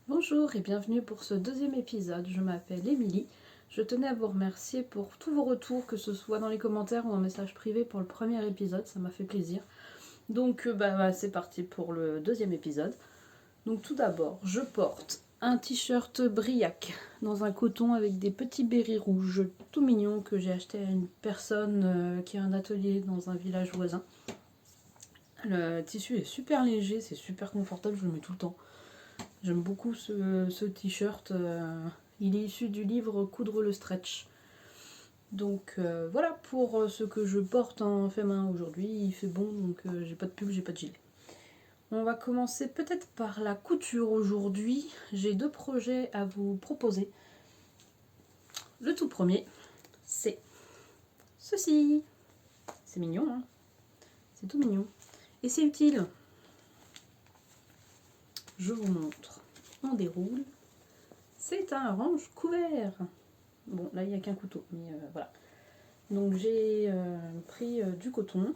Bonjour et bienvenue pour ce deuxième épisode. Je m'appelle Émilie. Je tenais à vous remercier pour tous vos retours, que ce soit dans les commentaires ou en message privé pour le premier épisode, ça m'a fait plaisir. Donc c'est parti pour le deuxième épisode. Donc tout d'abord, je porte un t-shirt Briac dans un coton avec des petits bérets rouges tout mignons que j'ai acheté à une personne qui a un atelier dans un village voisin. Le tissu est super léger, c'est super confortable, je le mets tout le temps. J'aime beaucoup ce t-shirt. Il est issu du livre Coudre le stretch. Donc voilà pour ce que je porte en fait main aujourd'hui. Il fait bon, donc j'ai pas de pull, j'ai pas de gilet. On va commencer peut-être par la couture aujourd'hui. J'ai deux projets à vous proposer. Le tout premier, c'est ceci. C'est mignon, hein? C'est tout mignon. Et c'est utile. Je vous montre. On déroule. C'est un range couvert. Bon, là, il n'y a qu'un couteau, mais voilà. Donc j'ai pris du coton.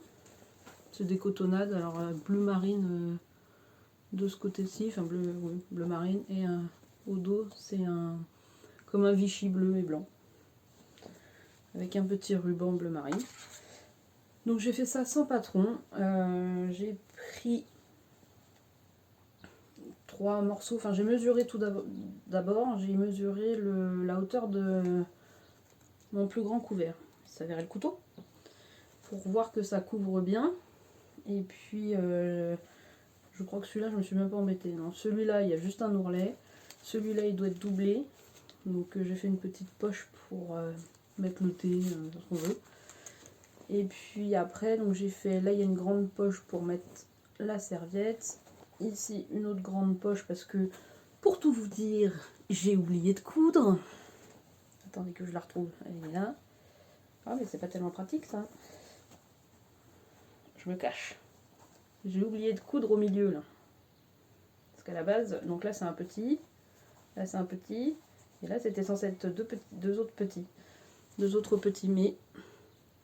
C'est des cotonnades, alors bleu marine de ce côté-ci, enfin bleu marine, et au dos, c'est comme un Vichy bleu et blanc, avec un petit ruban bleu marine. Donc j'ai fait ça sans patron. J'ai pris 3 morceaux, enfin j'ai mesuré tout d'abord, j'ai mesuré la hauteur de mon plus grand couvert. Ça verrait le couteau, pour voir que ça couvre bien. Et puis je crois que celui-là je me suis même pas embêtée. Non, celui-là il y a juste un ourlet. Celui-là il doit être doublé. Donc j'ai fait une petite poche pour mettre le thé, ce qu'on veut. Et puis après, donc j'ai fait, là il y a une grande poche pour mettre la serviette. Ici une autre grande poche parce que, pour tout vous dire, j'ai oublié de coudre. Attendez que je la retrouve, elle est là. Ah mais c'est pas tellement pratique ça. Je me cache. J'ai oublié de coudre au milieu là. Parce qu'à la base, donc là c'est un petit, là c'est un petit, et là c'était censé être deux autres petits, mais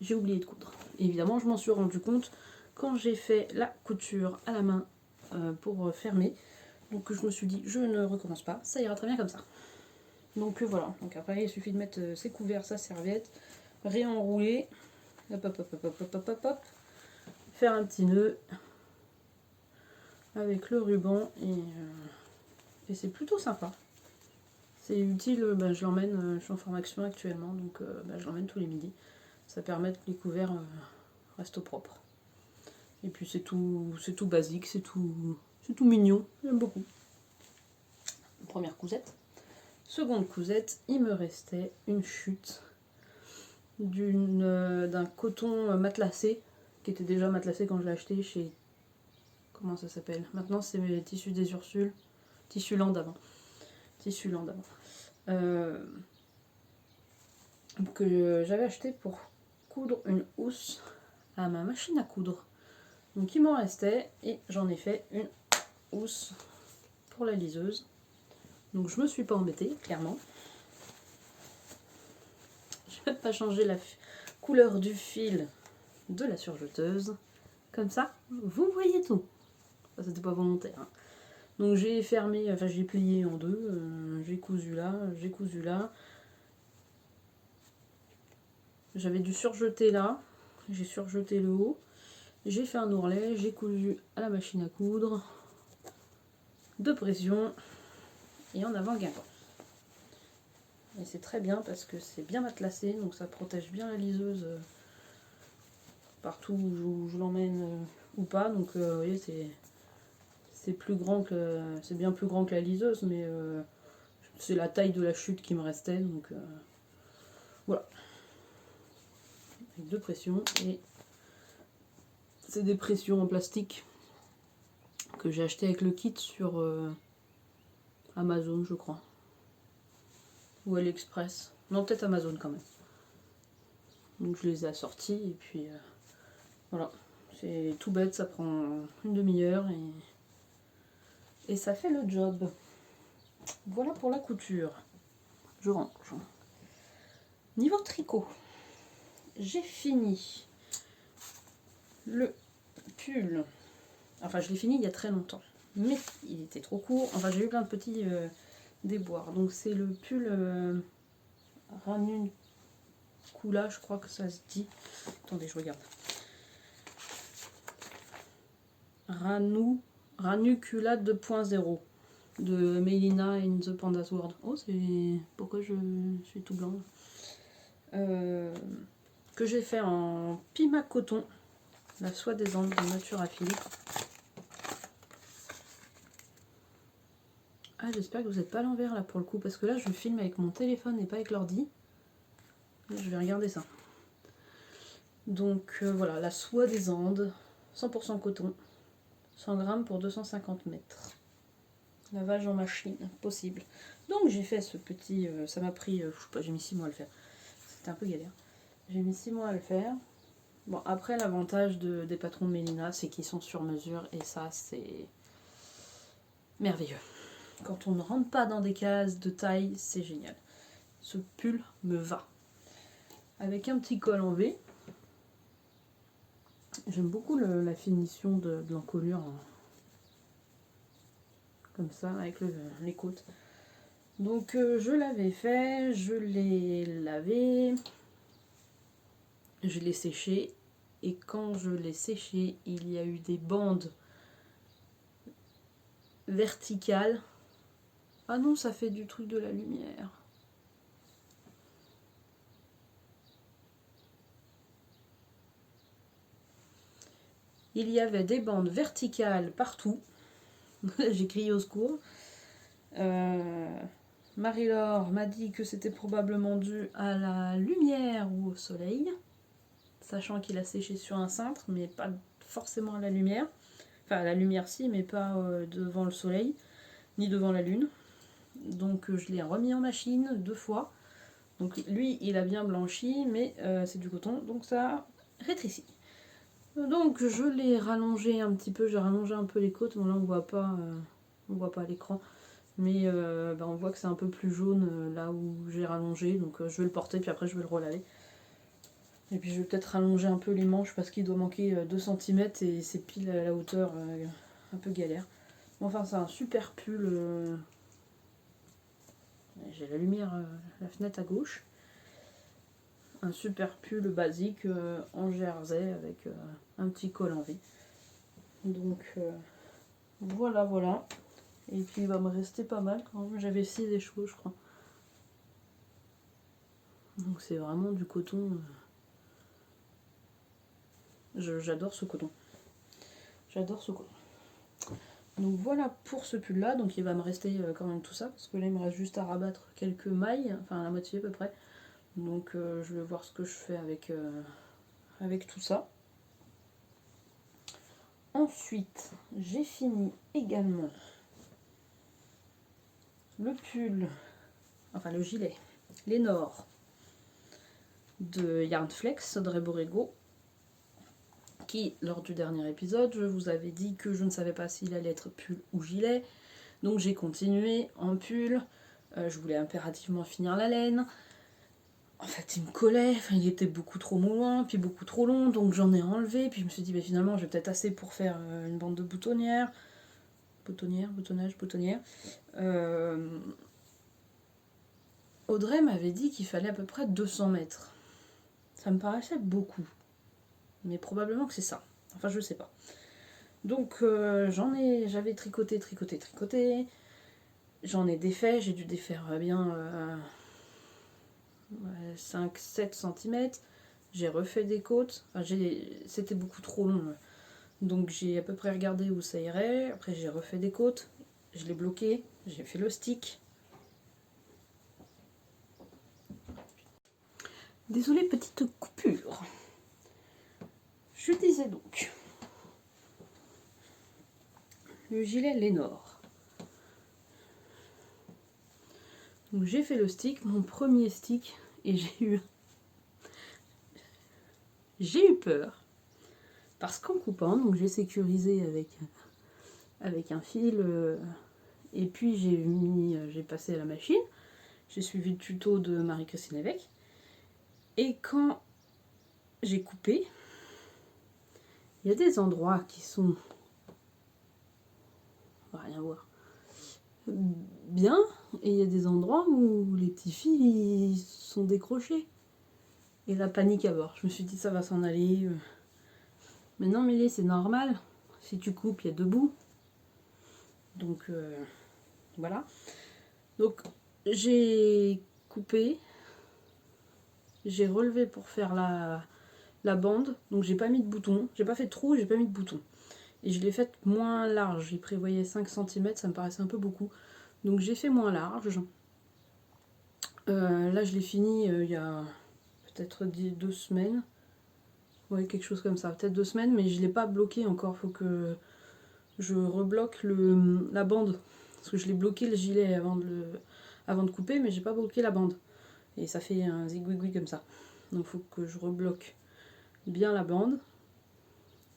j'ai oublié de coudre. Et évidemment, je m'en suis rendu compte quand j'ai fait la couture à la main pour fermer. Donc je me suis dit, je ne recommence pas, ça ira très bien comme ça. Donc voilà, donc après il suffit de mettre ses couverts, sa serviette, réenrouler, hop hop hop hop hop hop hop hop, faire un petit nœud avec le ruban et c'est plutôt sympa. C'est utile, je l'emmène, je suis en formation actuellement, donc je l'emmène tous les midis. Ça permet que les couverts restent propres. Et puis c'est tout basique, c'est tout mignon, j'aime beaucoup. Première cousette. Seconde cousette, il me restait une chute d'un coton matelassé, qui était déjà matelassé quand je l'ai acheté chez... Comment ça s'appelle? Maintenant c'est mes tissus des Ursules. Tissuland avant. Que j'avais acheté pour coudre une housse à ma machine à coudre. Donc il m'en restait et j'en ai fait une housse pour la liseuse. Donc je me suis pas embêtée, clairement. Je vais pas changer la couleur du fil de la surjeteuse. Comme ça, vous voyez tout. Ça c'était pas volontaire. Hein. Donc j'ai fermé, enfin j'ai plié en deux. J'ai cousu là, j'ai cousu là. J'avais dû surjeter là. J'ai surjeté le haut. J'ai fait un ourlet, j'ai cousu à la machine à coudre. De pression. Et en avant guingant. Et c'est très bien parce que c'est bien matelassé, donc ça protège bien la liseuse partout où je l'emmène ou pas. Donc vous voyez, c'est bien plus grand que la liseuse, mais c'est la taille de la chute qui me restait, donc voilà. Avec deux pressions, et c'est des pressions en plastique que j'ai acheté avec le kit sur Amazon, je crois. Ou AliExpress. Non, peut-être Amazon quand même. Donc je les ai assortis et puis voilà. C'est tout bête, ça prend une demi-heure et ça fait le job. Voilà pour la couture. Je range. Niveau tricot, j'ai fini le pull. Enfin, je l'ai fini il y a très longtemps. mais il était trop court. Enfin, j'ai eu plein de petits déboires. Donc, c'est le pull Ranuncula, je crois que ça se dit. Attendez, je regarde. Ranuncula 2.0 de Melina in the Panda's World. Oh, c'est... Pourquoi je suis tout blanc? Que j'ai fait en Pima coton, la soie des Andes de Natura Philippe. Ah, j'espère que vous n'êtes pas à l'envers là pour le coup, parce que là je filme avec mon téléphone et pas avec l'ordi. Je vais regarder ça. Donc voilà, la soie des Andes, 100% coton, 100 grammes pour 250 mètres. Lavage en machine, possible. Donc j'ai fait ce petit, ça m'a pris, je sais pas, j'ai mis 6 mois à le faire. C'était un peu galère. J'ai mis 6 mois à le faire. Bon, après l'avantage des patrons de Melina, c'est qu'ils sont sur mesure et ça c'est merveilleux. Quand on ne rentre pas dans des cases de taille, c'est génial. Ce pull me va. Avec un petit col en V. J'aime beaucoup la finition de l'encolure. Comme ça, avec les côtes. Donc je l'avais fait, je l'ai lavé. Je l'ai séché. Et quand je l'ai séché, il y a eu des bandes verticales. Ah non, ça fait du truc de la lumière. Il y avait des bandes verticales partout. J'ai crié au secours. Marie-Laure m'a dit que c'était probablement dû à la lumière ou au soleil. Sachant qu'il a séché sur un cintre, mais pas forcément à la lumière. Enfin, à la lumière si, mais pas devant le soleil, ni devant la lune. Donc je l'ai remis en machine 2 fois. Donc lui, il a bien blanchi, mais c'est du coton, donc ça rétrécit. Donc je l'ai rallongé un petit peu, j'ai rallongé un peu les côtes. Bon là on voit pas à l'écran, mais on voit que c'est un peu plus jaune là où j'ai rallongé. Donc je vais le porter, puis après je vais le relaver. Et puis je vais peut-être rallonger un peu les manches parce qu'il doit manquer 2 cm et c'est pile à la hauteur, un peu galère. Bon, enfin c'est un super pull. J'ai la lumière, la fenêtre à gauche. Un super pull basique en jersey avec un petit col en V. Donc voilà. Et puis il va me rester pas mal quand même. J'avais 6 écheveaux je crois. Donc c'est vraiment du coton. J'adore ce coton. J'adore ce coton. Donc voilà pour ce pull là. Donc il va me rester quand même tout ça. Parce que là il me reste juste à rabattre quelques mailles. Enfin la moitié à peu près. Donc je vais voir ce que je fais avec tout ça. Ensuite, j'ai fini également le pull, enfin le gilet, Lénore de Yarnflex de Borrego, qui, lors du dernier épisode, je vous avais dit que je ne savais pas s'il allait être pull ou gilet. Donc j'ai continué en pull. Je voulais impérativement finir la laine. En fait, il me collait, enfin, il était beaucoup trop moulant, puis beaucoup trop long, donc j'en ai enlevé. Puis je me suis dit, bah, finalement, j'ai peut-être assez pour faire une bande de boutonnière. Boutonnière. Audrey m'avait dit qu'il fallait à peu près 200 mètres. Ça me paraissait beaucoup. Mais probablement que c'est ça. Enfin, je sais pas. Donc, j'avais tricoté. J'en ai défait. J'ai dû défaire bien 5-7 cm. J'ai refait des côtes. Enfin, c'était beaucoup trop long. Donc, j'ai à peu près regardé où ça irait. Après, j'ai refait des côtes. Je l'ai bloqué. J'ai fait le stick. Désolée, petite coupure. Je disais donc, le gilet Lénore. Donc j'ai fait le stick, mon premier stick, et j'ai eu peur. Parce qu'en coupant, donc j'ai sécurisé avec un fil, et puis j'ai passé à la machine. J'ai suivi le tuto de Marie-Christine Évêque. Et quand j'ai coupé, il y a des endroits qui sont rien à voir. Bien, et il y a des endroits où les petits fils ils sont décrochés. Et la panique à bord. Je me suis dit ça va s'en aller. Mais non Mélie, c'est normal. Si tu coupes, il y a 2 bouts. Donc voilà. Donc j'ai coupé. J'ai relevé pour faire la bande. Donc j'ai pas mis de bouton. J'ai pas fait de trou, j'ai pas mis de bouton. Et je l'ai faite moins large. J'y prévoyais 5 cm, ça me paraissait un peu beaucoup. Donc j'ai fait moins large. Là je l'ai fini il y a peut-être 2 semaines. Ouais, quelque chose comme ça, peut-être 2 semaines, mais je ne l'ai pas bloqué encore. Faut que je rebloque la bande. Parce que je l'ai bloqué le gilet avant de couper, mais j'ai pas bloqué la bande. Et ça fait un zigouigoui comme ça. Donc il faut que je rebloque bien la bande.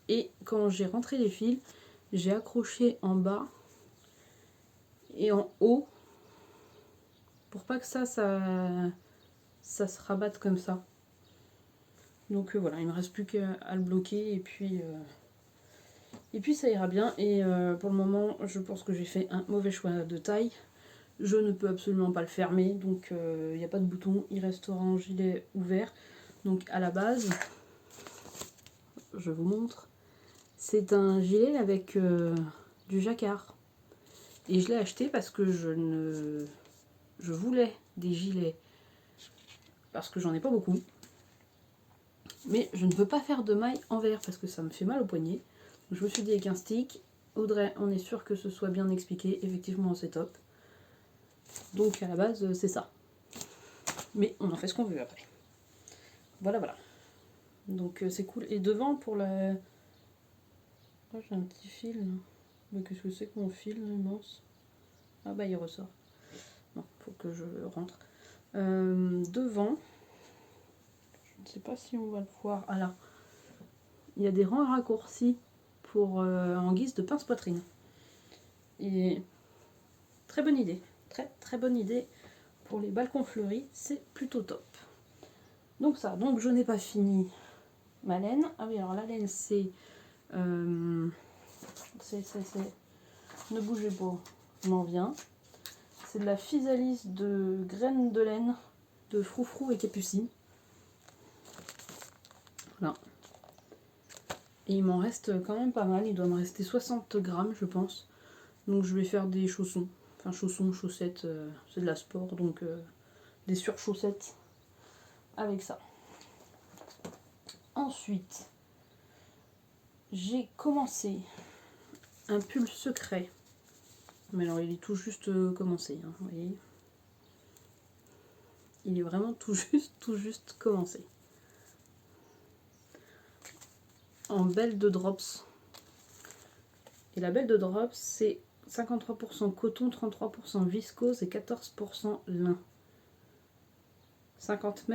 Et quand j'ai rentré les fils, j'ai accroché en bas et en haut pour pas que ça se rabatte comme ça. Donc voilà, il me reste plus qu'à le bloquer et puis ça ira bien. Et pour le moment, je pense que j'ai fait un mauvais choix de taille. Je ne peux absolument pas le fermer, donc il n'y a pas de bouton, il restera en gilet ouvert. Donc à la base, je vous montre, c'est un gilet avec du jacquard. Et je l'ai acheté parce que je voulais des gilets, parce que j'en ai pas beaucoup. Mais je ne veux pas faire de maille envers parce que ça me fait mal au poignet. Donc je me suis dit avec un stick, Audrey, on est sûr que ce soit bien expliqué. Effectivement, c'est top. Donc à la base, c'est ça. Mais on en fait ce qu'on veut après. Voilà, voilà. Donc c'est cool. Et devant, pour la... Oh, j'ai un petit fil. Mais qu'est-ce que c'est que mon fil immense? Ah bah il ressort. Non, faut que je rentre. Devant, je ne sais pas si on va le voir. Ah là, il y a des rangs raccourcis pour, en guise de pince poitrine. Et très bonne idée. Très très bonne idée. Pour les balcons fleuris, c'est plutôt top. Donc ça, donc je n'ai pas fini ma laine. Ah oui, alors la laine c'est... Ne bougez pas, je m'en viens. C'est de la physalis de graines de laine de Froufrou et Capucine. Voilà. Et il m'en reste quand même pas mal, il doit me rester 60 grammes je pense. Donc je vais faire des chaussons. Enfin chaussons, chaussettes, c'est de la sport, donc des surchaussettes avec ça. Ensuite, j'ai commencé un pull secret. Mais alors il est tout juste commencé, hein, vous voyez. Il est vraiment tout juste commencé. En belle de drops. Et la belle de drops, c'est 53% coton, 33% viscose et 14% lin. 50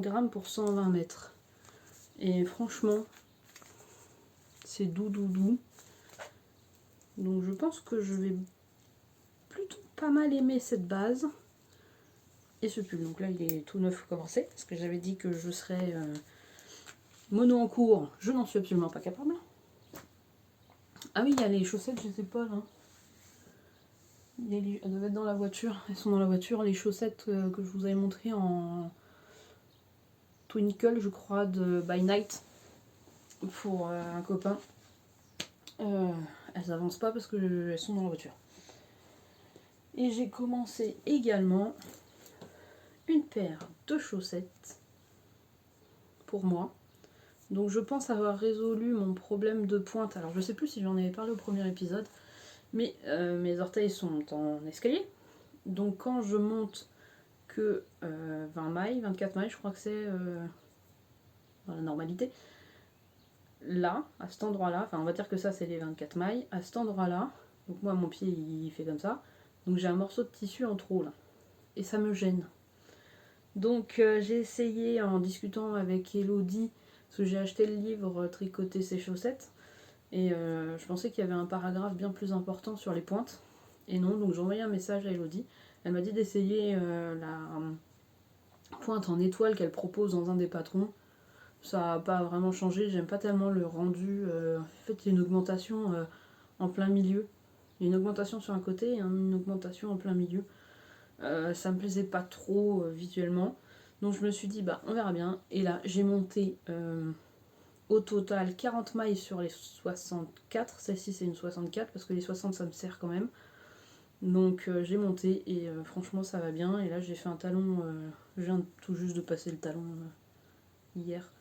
grammes pour 120 mètres. Et franchement, c'est doux. Donc je pense que je vais plutôt pas mal aimer cette base. Et ce pull. Donc là, il est tout neuf commencé. Parce que j'avais dit que je serais mono en cours. Je n'en suis absolument pas capable. Ah oui, il y a les chaussettes, je sais pas là. Elles doivent être dans la voiture. Elles sont dans la voiture. Les chaussettes que je vous avais montrées en Twinkle, je crois, de By Night. Pour un copain. Elles avancent pas parce que elles sont dans la voiture. Et j'ai commencé également une paire de chaussettes pour moi. Donc je pense avoir résolu mon problème de pointe. Alors je sais plus si j'en avais parlé au premier épisode, mais mes orteils sont en escalier. Donc quand je monte que 20 mailles, 24 mailles, je crois que c'est dans la normalité. Là, à cet endroit-là, enfin on va dire que ça c'est les 24 mailles, à cet endroit-là, donc moi mon pied il fait comme ça, donc j'ai un morceau de tissu en trop là, et ça me gêne. Donc j'ai essayé en discutant avec Elodie, parce que j'ai acheté le livre Tricoter ses chaussettes, et je pensais qu'il y avait un paragraphe bien plus important sur les pointes, et non, donc j'ai envoyé un message à Elodie, elle m'a dit d'essayer la pointe en étoile qu'elle propose dans un des patrons. Ça n'a pas vraiment changé, j'aime pas tellement le rendu. En fait, il y a une augmentation en plein milieu. Il y a une augmentation sur un côté et une augmentation en plein milieu. Ça me plaisait pas trop visuellement. Donc je me suis dit, bah on verra bien. Et là, j'ai monté au total 40 mailles sur les 64. Celle-ci, c'est une 64 parce que les 60, ça me sert quand même. Donc j'ai monté et franchement, ça va bien. Et là, j'ai fait un talon. Je viens tout juste de passer le talon hier.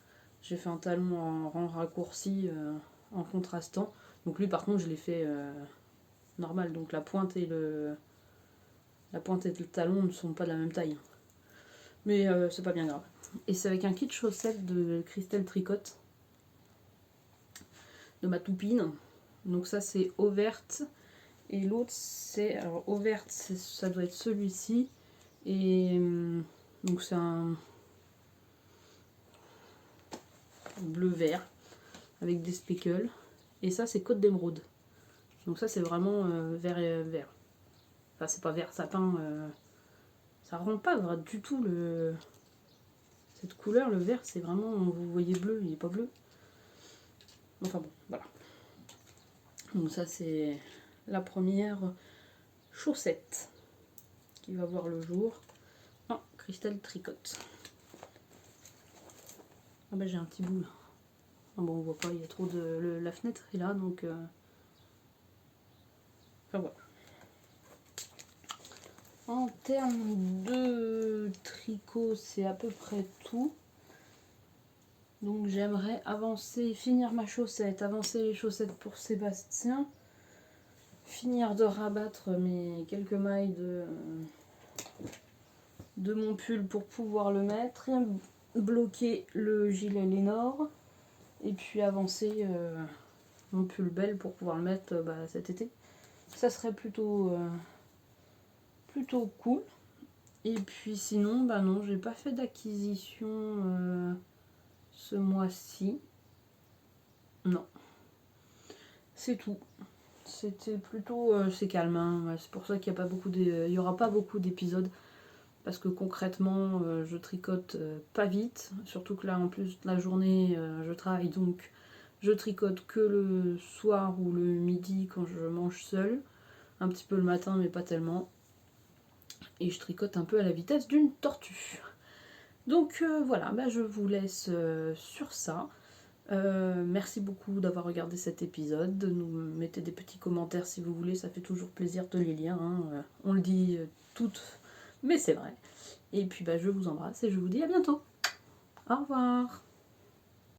J'ai fait un talon en raccourci en contrastant. Donc lui, par contre, je l'ai fait normal. Donc la pointe et le talon ne sont pas de la même taille. Mais c'est pas bien grave. Et c'est avec un kit chaussettes de Christelle Tricotte. De ma toupine. Donc ça, c'est eau verte. Et l'autre, c'est... Alors, eau verte, ça doit être celui-ci. Et donc c'est un bleu-vert avec des speckles. Et ça, c'est Côte d'Émeraude. Donc ça, c'est vraiment vert et vert. Enfin, c'est pas vert sapin. Ça rend pas du tout cette couleur. Le vert, c'est vraiment... Vous voyez bleu, il est pas bleu. Enfin bon, voilà. Donc ça, c'est la première chaussette qui va voir le jour. Oh, Christelle Tricotte. Ah bah j'ai un petit bout là. Ah bon, on voit pas, il y a trop de... la fenêtre est là, donc... Enfin voilà. En termes de tricot, c'est à peu près tout. Donc j'aimerais avancer, finir ma chaussette, avancer les chaussettes pour Sébastien. Finir de rabattre mes quelques mailles de mon pull pour pouvoir le mettre. Bloquer le gilet Lénore. Et puis avancer mon pull belle pour pouvoir le mettre cet été. Ça serait plutôt cool. Et puis sinon, bah non, j'ai pas fait d'acquisition ce mois-ci. Non. C'est tout. C'était plutôt... c'est calme, hein. C'est pour ça qu'il n'y a pas beaucoup il y aura pas beaucoup d'épisodes. Parce que concrètement, je tricote pas vite. Surtout que là, en plus, la journée, je travaille. Donc, je tricote que le soir ou le midi quand je mange seule. Un petit peu le matin, mais pas tellement. Et je tricote un peu à la vitesse d'une tortue. Donc voilà, bah, je vous laisse sur ça. Merci beaucoup d'avoir regardé cet épisode. Nous mettez des petits commentaires si vous voulez, ça fait toujours plaisir de les lire. Hein. On le dit toutes, mais c'est vrai. Et puis bah, je vous embrasse et je vous dis à bientôt. Au revoir.